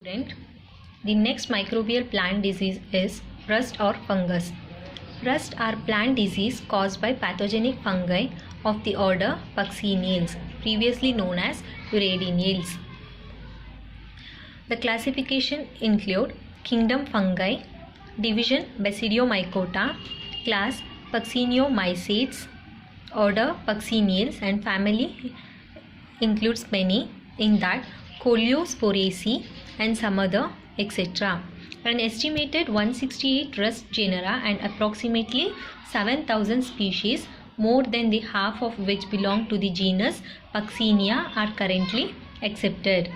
student. The next microbial plant disease is rust or fungus. Rust are plant disease caused by pathogenic fungi of the order Puccineales, previously known as Uriadineales. The classification include kingdom fungi, division Basidiomycota, class Puccineomycetes, order Puccineales, and family includes many, in that Coleosporaceae and some other, etc. An estimated 168 rust genera and approximately 7,000 species, more than the half of which belong to the genus Puccinea, are currently accepted.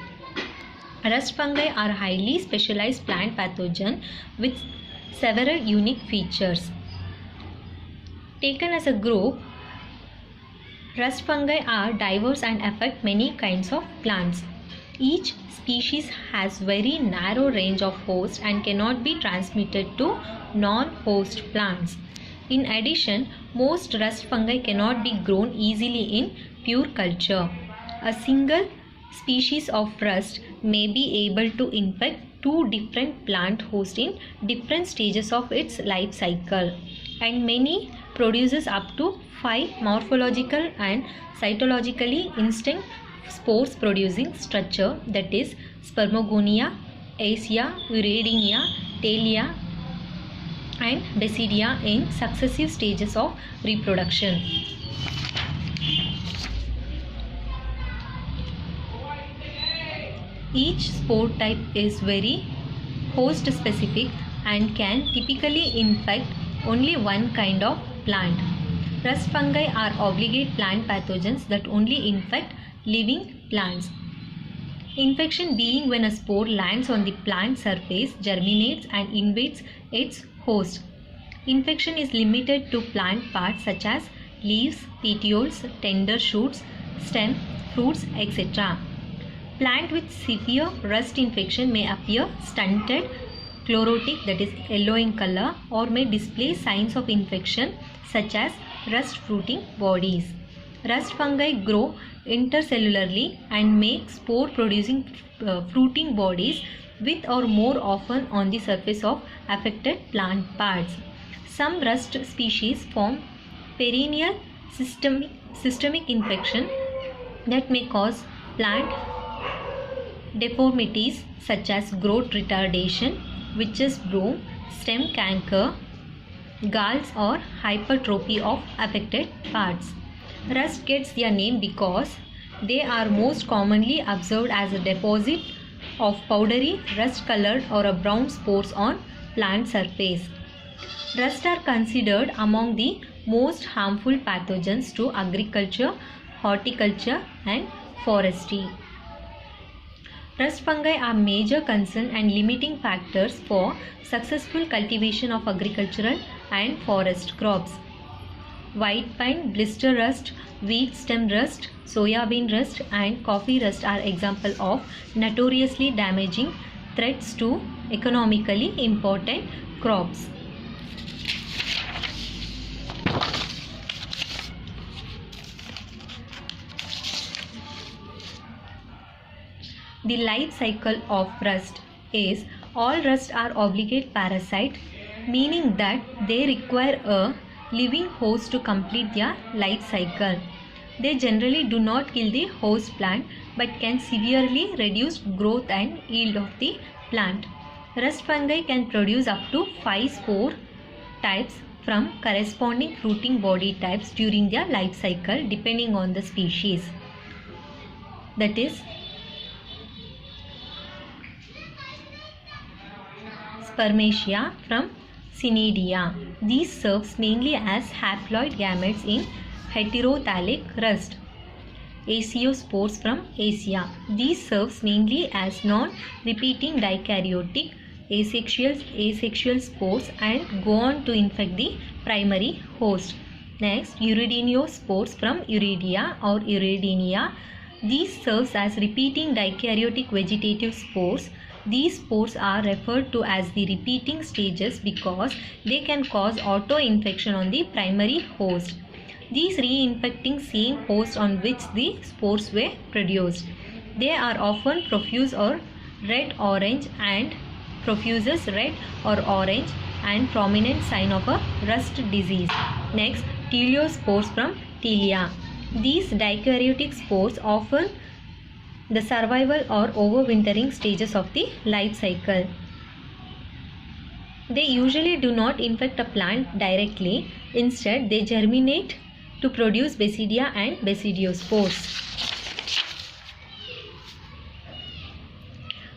Rust fungi are highly specialized plant pathogen with several unique features. Taken as a group, rust fungi are diverse and affect many kinds of plants. Each species has very narrow range of hosts and cannot be transmitted to non-host plants. In addition, most rust fungi cannot be grown easily in pure culture. A single species of rust may be able to infect two different plant hosts in different stages of its life cycle, and many produces up to 5 morphological and cytologically distinct spores producing structure, that is Spermogonia, Ascia, Uriadinia, Thalia and Basidia, in successive stages of reproduction. Each spore type is very host specific and can typically infect only one kind of plant. Rust fungi are obligate plant pathogens that only infect living plants. Infection being when a spore lands on the plant surface, germinates and invades its host. Infection is limited to plant parts such as leaves, petioles, tender shoots, stem, fruits, etc. Plant with severe rust infection may appear stunted, chlorotic, that is yellow in color, or may display signs of infection such as rust fruiting bodies. Rust fungi grow intercellularly and make spore producing fruiting bodies with or more often on the surface of affected plant parts. Some rust species form perennial systemic infection that may cause plant deformities such as growth retardation, witch's broom, stem canker, galls or hypertrophy of affected parts. Rust gets their name because they are most commonly observed as a deposit of powdery rust colored or a brown spores on plant surface. Rust are considered among the most harmful pathogens to agriculture, horticulture and forestry. Rust fungi are major concern and limiting factors for successful cultivation of agricultural and forest crops. White pine, blister rust, wheat stem rust, soya bean rust and coffee rust are examples of notoriously damaging threats to economically important crops. The life cycle of rust is all rust are obligate parasite, meaning that they require a living host to complete their life cycle. They generally do not kill the host plant but can severely reduce growth and yield of the plant. Rust fungi can produce up to 5 spore types from corresponding fruiting body types during their life cycle depending on the species. That is Spermatia from Cnidaria. These serves mainly as haploid gametes in heterothallic rust. Asciospores from Ascia. These serves mainly as non-repeating dikaryotic asexual spores and go on to infect the primary host. Next, Uriadinospores from Uridia or Uriadinia. These serves as repeating dikaryotic vegetative spores. These spores are referred to as the repeating stages because they can cause auto-infection on the primary host. These reinfecting same host on which the spores were produced. They are often profuse or red, orange and profuse red or orange and prominent sign of a rust disease. Next, teleospores from Telea. These dikaryotic spores often the survival or overwintering stages of the life cycle. They usually do not infect a plant directly. Instead, they germinate to produce basidia and basidiospores.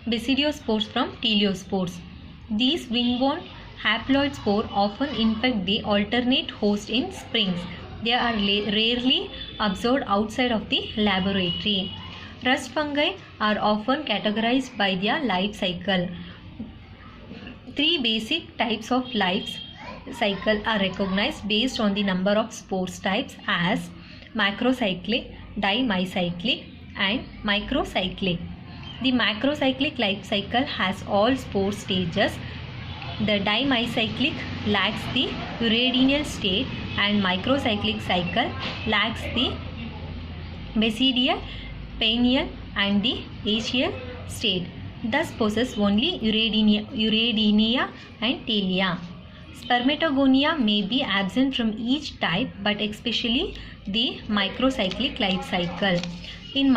Basidiospores from teleospores. These wing-borne haploid spores often infect the alternate host in springs. They are rarely observed outside of the laboratory. Rust fungi are often categorized by their life cycle. Three basic types of life cycle are recognized based on the number of spores types as macrocyclic, dimycyclic and microcyclic. The macrocyclic life cycle has all spore stages. The dimycyclic lacks the uridinyl state and microcyclic cycle lacks the basidial, pineal and the axial state. Thus possess only uridinia and telea. Spermatogonia may be absent from each type, but especially the microcyclic life cycle. In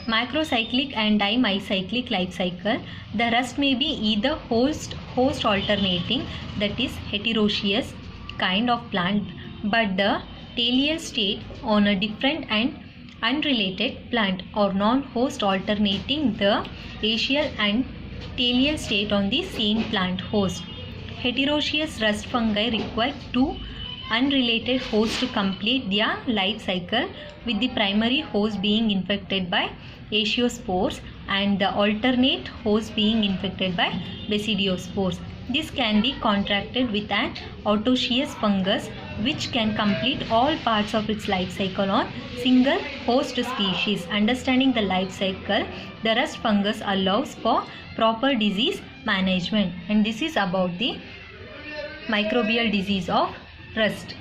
macrocyclic and dimycyclic life cycle, the rust may be either host alternating, that is heteroecious kind of plant, but the teleal state on a different and unrelated plant, or non-host alternating the axial and teleal state on the same plant host. Heteroecious rust fungi require two unrelated hosts to complete their life cycle, with the primary host being infected by axiospores and the alternate host being infected by basidiospores. This can be contracted with an autoecious fungus, which can complete all parts of its life cycle on single host species. Understanding the life cycle, the rust fungus allows for proper disease management, and this is about the microbial disease of rust.